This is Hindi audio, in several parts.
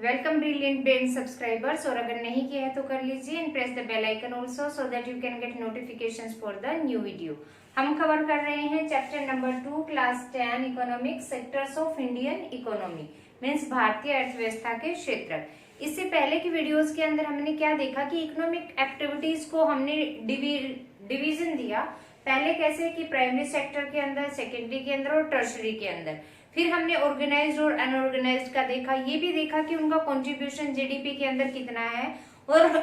वेलकम ब्रिलियंट ब्रेन सब्सक्राइबर्स, और अगर नहीं किया है तो कर लीजिए and press the bell icon also so that you can get notifications for the new video. हम कवर कर रहे हैं chapter number 2 class 10 economics sectors of Indian economy means भारतीय अर्थव्यवस्था के क्षेत्र। इससे पहले की वीडियोस के अंदर हमने क्या देखा कि इकोनॉमिक एक्टिविटीज को हमने डिवीजन दिया। पहले कैसे कि प्राइमरी सेक्टर के अंदर, सेकेंडरी के अंदर और टर्शरी के अंदर। फिर हमने ऑर्गेनाइज्ड और अनऑर्गेनाइज्ड का देखा, ये भी देखा कि उनका कंट्रीब्यूशन जीडीपी के अंदर कितना है और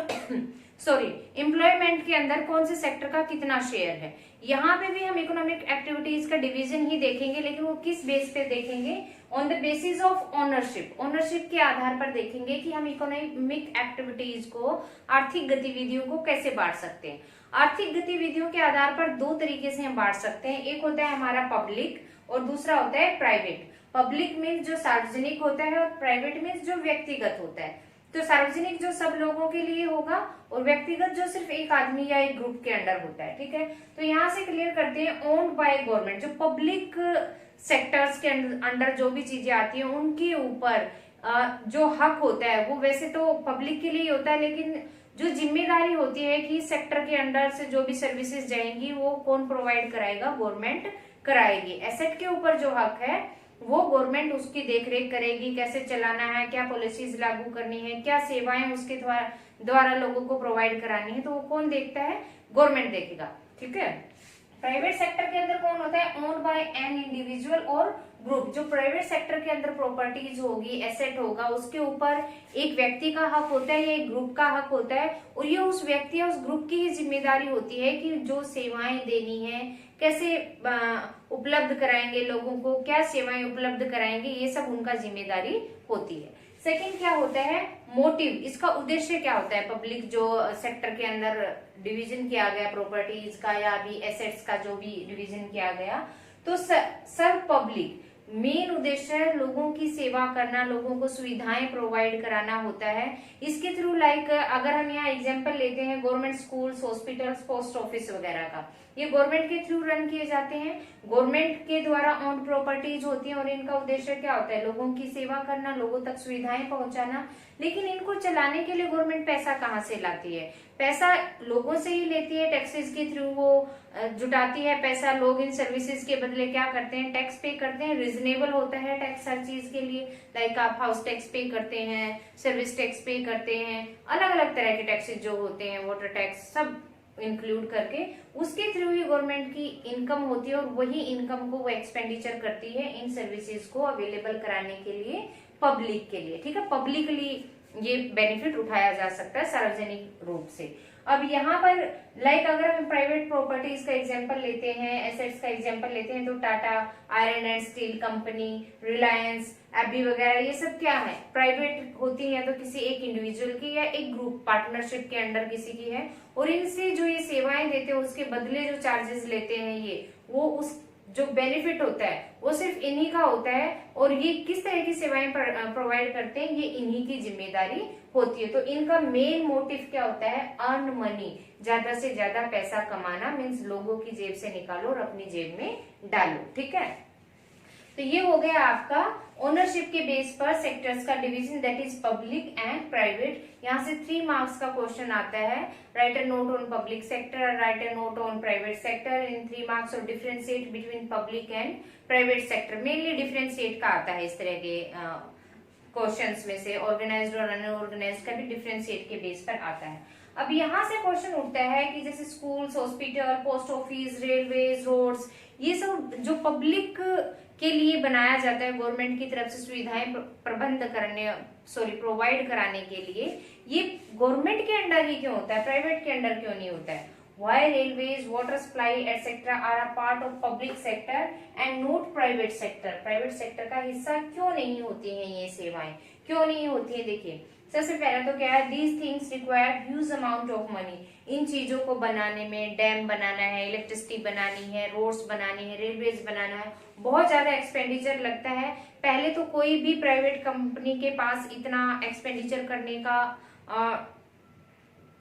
एम्प्लॉयमेंट के अंदर कौन से सेक्टर का कितना शेयर है। यहाँ पे भी हम इकोनॉमिक एक्टिविटीज का डिवीजन ही देखेंगे, लेकिन वो किस बेस पे देखेंगे? On the basis of ownership. Ownership के आधार पर देखेंगे कि हम इकोनॉमिक एक्टिविटीज को, आर्थिक गतिविधियों को कैसे बांट सकते हैं। आर्थिक गतिविधियों के आधार पर दो तरीके से हम बांट सकते हैं। एक होता है हमारा पब्लिक और दूसरा होता है प्राइवेट। पब्लिक मीन्स जो सार्वजनिक होता है और प्राइवेट मीन्स जो व्यक्तिगत होता है। तो सार्वजनिक जो सब लोगों के लिए होगा और व्यक्तिगत जो सिर्फ एक आदमी या एक ग्रुप के अंडर होता है। ठीक है, तो यहाँ से क्लियर करते हैं ओन्ड बाय गवर्नमेंट। जो पब्लिक सेक्टर्स के अंडर जो भी चीजें आती है उनके ऊपर जो हक होता है वो वैसे तो पब्लिक के लिए होता है, लेकिन जो जिम्मेदारी होती है कि सेक्टर के अंडर से जो भी सर्विसेज जाएंगी वो कौन प्रोवाइड कराएगा? गवर्नमेंट कराएगी। एसेट के ऊपर जो हक है वो गवर्नमेंट उसकी देखरेख करेगी, कैसे चलाना है, क्या पॉलिसीज लागू करनी है, क्या सेवाएं उसके द्वारा लोगों को प्रोवाइड करानी है, तो वो कौन देखता है? गवर्नमेंट देखेगा। ठीक है। प्राइवेट सेक्टर के अंदर कौन होता है? ओन्ड बाय एन इंडिविजुअल और ग्रुप। जो प्राइवेट सेक्टर के अंदर प्रॉपर्टीज होगी, एसेट होगा, उसके ऊपर एक व्यक्ति का हक होता है या एक ग्रुप का हक होता है, और ये उस व्यक्ति या उस ग्रुप की ही जिम्मेदारी होती है कि जो सेवाएं देनी है, कैसे उपलब्ध कराएंगे लोगों को, क्या सेवाएं उपलब्ध कराएंगे, ये सब उनका जिम्मेदारी होती है। सेकंड क्या होता है? मोटिव। इसका उद्देश्य क्या होता है? पब्लिक जो सेक्टर के अंदर डिवीजन किया गया प्रॉपर्टीज का या अभी एसेट्स का जो भी डिवीजन किया गया, तो सर्व पब्लिक मेन उद्देश्य है लोगों की सेवा करना, लोगों को सुविधाएं प्रोवाइड कराना होता है। इसके थ्रू लाइक अगर हम यहाँ एग्जांपल लेते हैं government schools, hospitals, post office वगैरह का, ये गवर्नमेंट के थ्रू रन किए जाते हैं। गवर्नमेंट के द्वारा ओन्ड प्रॉपर्टीज होती हैं और इनका उद्देश्य क्या होता है? लोगों की सेवा करना, लोगों तक सुविधाएं पहुंचाना। लेकिन इनको चलाने के लिए गवर्नमेंट पैसा कहाँ से लाती है? पैसा लोगों से ही लेती है, टैक्सेस के थ्रू वो जुटाती है पैसा। लोग इन सर्विसेज के बदले क्या करते हैं? टैक्स पे करते हैं। रिजनेबल होता है टैक्स हर चीज के लिए, लाइक आप हाउस टैक्स पे करते हैं, सर्विस टैक्स पे करते हैं, अलग अलग तरह के टैक्सेस जो होते हैं, वाटर टैक्स, सब इंक्लूड करके उसके थ्रू ही गवर्नमेंट की इनकम होती है और वही इनकम को वो एक्सपेंडिचर करती है इन सर्विसेज को अवेलेबल कराने के लिए पब्लिक के लिए। ठीक है, पब्लिकली ये बेनिफिट उठाया जा सकता है सार्वजनिक रूप से। अब यहाँ पर लाइक अगर हम प्राइवेट प्रॉपर्टीज का एग्जांपल लेते हैं, एसेट्स का एग्जांपल लेते हैं, तो Tata iron and steel company, Reliance, A B वगैरह, ये सब क्या है? प्राइवेट होती है, तो किसी एक इंडिविजुअल की या एक ग्रुप पार्टनरशिप के अंडर किसी की है, और इनसे जो ये सेवाएं देते हैं उसके बदले जो चार्जेस लेते हैं ये वो उस जो बेनिफिट होता है वो सिर्फ इन्हीं का होता है, और ये किस तरह की सेवाएं प्रोवाइड करते हैं ये इन्हीं की जिम्मेदारी होती है। तो इनका मेन मोटिव क्या होता है? अर्न मनी, ज्यादा से ज्यादा पैसा कमाना, मीन्स लोगों की जेब से निकालो और अपनी जेब में डालो। ठीक है, तो ये हो गया आपका ओनरशिप के बेस पर सेक्टर्स का division, that is public and private. यहाँ से 3 मार्क्स का क्वेश्चन आता है। Write a note on public sector, write a note on private sector in 3 marks, और differentiate between public and private sector. Mainly differentiate का आता है इस तरह के क्वेश्चंस में से। ऑर्गेनाइज्ड और अनऑर्गेनाइज्ड का भी डिफरेंशिएट के बेस पर आता है। अब यहाँ से क्वेश्चन उठता है कि जैसे schools, hospital, post office, railways, roads, ये सब जो पब्लिक के लिए बनाया जाता है गवर्नमेंट की तरफ से सुविधाएं प्रोवाइड कराने के लिए, ये गवर्नमेंट के अंडर ही क्यों होता है? प्राइवेट के अंडर क्यों नहीं होता है? Why railways, water supply, etc. are a part of public sector and not private sector? Private sector का हिस्सा क्यों नहीं होती हैं ये सेवाएं? क्यों नहीं होती है? देखिए, सबसे पहला तो क्या है? These things require huge amount of money. इन चीजों को बनाने में, डैम बनाना है, इलेक्ट्रिसिटी बनानी है, रोड्स बनानी है, रेलवेज बनाना है, बहुत ज्यादा एक्सपेंडिचर लगता है। पहले तो कोई भी प्राइवेट कंपनी के पास इतना एक्सपेंडिचर करने का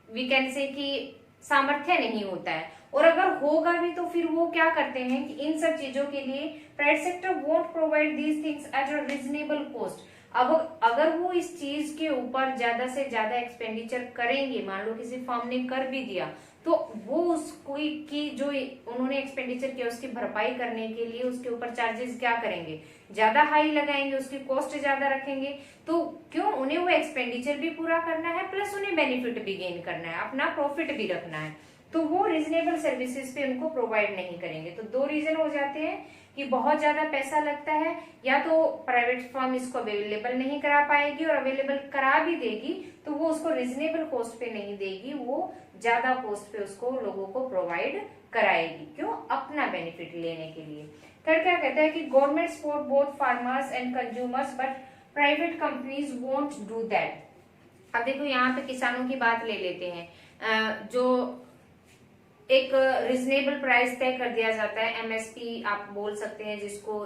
वी कैन से कि सामर्थ्य नहीं होता है, और अगर होगा भी तो फिर वो क्या करते हैं कि इन सब चीजों के लिए private sector won't provide these things at a reasonable cost. अब अगर वो इस चीज के ऊपर ज्यादा से ज्यादा एक्सपेंडिचर करेंगे, मान लो किसी फर्म ने कर भी दिया, तो वो उसको की जो उन्होंने एक्सपेंडिचर किया उसकी भरपाई करने के लिए उसके ऊपर चार्जेस क्या करेंगे, ज्यादा हाई लगाएंगे, उसकी कॉस्ट ज्यादा रखेंगे। तो क्यों, उन्हें वो एक्सपेंडिचर भी पूरा करना है, प्लस उन्हें बेनिफिट भी गेन करना है, अपना प्रॉफिट भी रखना है, तो वो रीजनेबल सर्विसेज पे उनको प्रोवाइड नहीं करेंगे। तो दो रीजन हो जाते हैं कि बहुत ज्यादा पैसा लगता है, या तो प्राइवेट फर्म इसको अवेलेबल नहीं करा पाएगी, और अवेलेबल करा भी देगी तो वो उसको रीजनेबल कॉस्ट पे नहीं देगी, वो ज्यादा कॉस्ट पे उसको लोगों को प्रोवाइड कराएगी। क्यों, अपना बेनिफिट लेने के लिए। थर्ड क्या कहता है कि government support both farmers and consumers but private companies won't do that. अब देखो यहाँ पे किसानों की बात ले लेते हैं, जो एक रिजनेबल प्राइस तय कर दिया जाता है, एमएसपी आप बोल सकते हैं जिसको,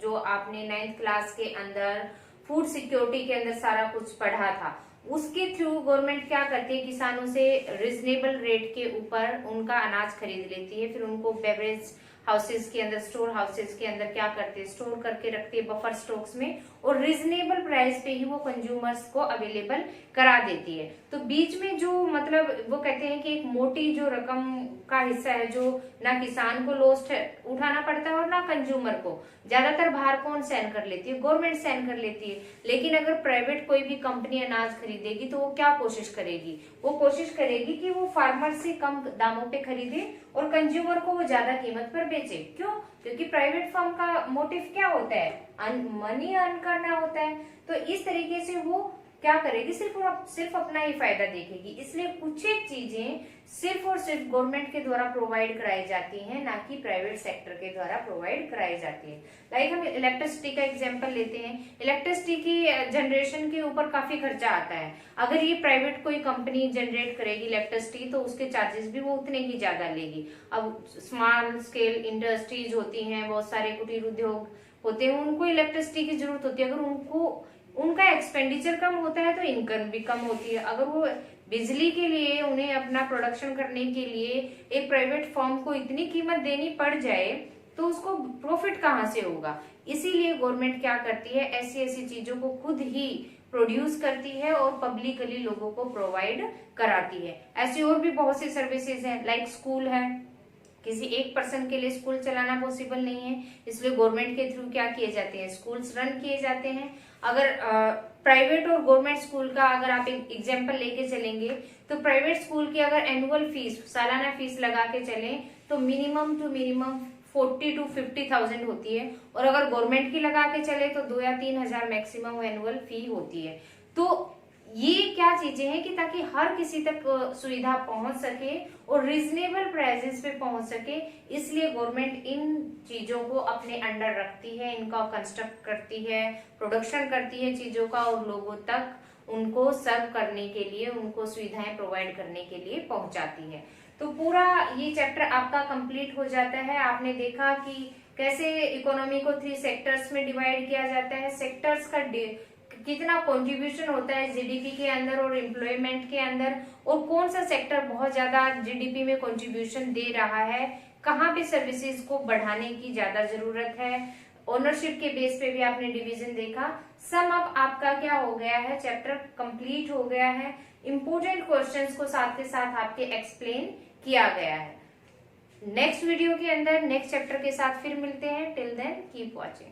जो आपने 9th क्लास के अंदर फूड सिक्योरिटी के अंदर सारा कुछ पढ़ा था, उसके थ्रू गवर्नमेंट क्या करती है, किसानों से रिजनेबल रेट के ऊपर उनका अनाज खरीद लेती है, फिर उनको बेवरेज हाउसेज के अंदर, स्टोर हाउसेज के अंदर क्या करते हैं, स्टोर करके रखते हैं बफर स्टॉक्स में, और रिजनेबल प्राइस पे ही वो कंज्यूमर्स को अवेलेबल करा देती है। तो बीच में जो मतलब वो कहते हैं कि एक मोटी जो रकम का हिस्सा है, जो ना किसान को लॉस उठाना पड़ता है और ना कंज्यूमर को, ज्यादातर भार कौन सहन कर लेती है, गवर्नमेंट सहन कर लेती है। लेकिन अगर प्राइवेट कोई भी कंपनी अनाज खरीदेगी तो वो क्या कोशिश करेगी, वो कोशिश करेगी कि वो फार्मर से कम दामों पे खरीदे और कंज्यूमर को वो ज्यादा कीमत पर बेचे। क्यों, क्योंकि प्राइवेट फर्म का मोटिव क्या होता है, मनी अर्न करना होता है। तो इस तरीके से वो क्या करेगी, सिर्फ अपना ही फायदा देखेगी। इसलिए कुछ एक चीजें सिर्फ और सिर्फ गवर्नमेंट के द्वारा प्रोवाइड कराई जाती हैं, ना कि प्राइवेट सेक्टर के द्वारा प्रोवाइड कराई जाती है। लाइक हम इलेक्ट्रिसिटी का एग्जांपल लेते हैं, इलेक्ट्रिसिटी की जनरेशन के ऊपर काफी खर्चा आता है। अगर ये प्राइवेट कोई कंपनी जनरेट करेगी इलेक्ट्रिसिटी तो उसके चार्जेस भी वो उतने ही ज्यादा लेगी। अब स्मॉल स्केल इंडस्ट्रीज होती हैं, बहुत सारे कुटीर उद्योग होते हैं, उनको इलेक्ट्रिसिटी की जरूरत होती है। अगर उनका एक्सपेंडिचर कम होता है तो इनकम भी कम होती है। अगर वो बिजली के लिए उन्हें अपना प्रोडक्शन करने के लिए एक प्राइवेट फर्म को इतनी कीमत देनी पड़ जाए तो उसको प्रॉफिट कहाँ से होगा। इसीलिए गवर्नमेंट क्या करती है, ऐसी ऐसी चीजों को खुद ही प्रोड्यूस करती है और पब्लिकली लोगों को प्रोवाइड कराती है। ऐसी और भी बहुत सी सर्विसेज हैं, लाइक स्कूल है, किसी एक पर्सन के लिए स्कूल चलाना पॉसिबल नहीं है, इसलिए गवर्नमेंट के थ्रू क्या किए जाते हैं, स्कूल्स रन किए जाते हैं। अगर प्राइवेट और गवर्नमेंट स्कूल का अगर आप एक एग्जांपल लेके चलेंगे तो प्राइवेट स्कूल की अगर एनुअल फीस, सालाना फीस लगा के चलें तो मिनिमम टू मिनिमम 40 to 50,000 होती है, और अगर गवर्नमेंट की लगा के चले तो 2 या 3 हजार मैक्सिमम एनुअल फी होती है। तो ये क्या चीजें हैं कि ताकि हर किसी तक सुविधा पहुंच सके और रीजनेबल प्राइसेस पे पहुंच सके, इसलिए गवर्नमेंट इन चीजों को अपने अंडर रखती है, इनका कंस्ट्रक्ट करती है, प्रोडक्शन करती है चीजों का, और लोगों तक उनको सर्व करने के लिए, उनको सुविधाएं प्रोवाइड करने के लिए पहुंचाती है। तो पूरा ये चैप्टर आपका कंप्लीट हो जाता है। आपने देखा कि कैसे इकोनॉमी को 3 सेक्टर्स में डिवाइड किया जाता है, सेक्टर्स का कितना कंट्रीब्यूशन होता है जीडीपी के अंदर और एम्प्लॉयमेंट के अंदर, और कौन सा सेक्टर बहुत ज्यादा जीडीपी में कंट्रीब्यूशन दे रहा है, कहाँ पे सर्विसेज को बढ़ाने की ज्यादा जरूरत है। ओनरशिप के बेस पे भी आपने डिवीजन देखा। सम अप आपका क्या हो गया है, चैप्टर कंप्लीट हो गया है। इंपोर्टेंट क्वेश्चंस को साथ के साथ आपके एक्सप्लेन किया गया है। नेक्स्ट वीडियो के अंदर नेक्स्ट चैप्टर के साथ फिर मिलते हैं। Till then keep watching.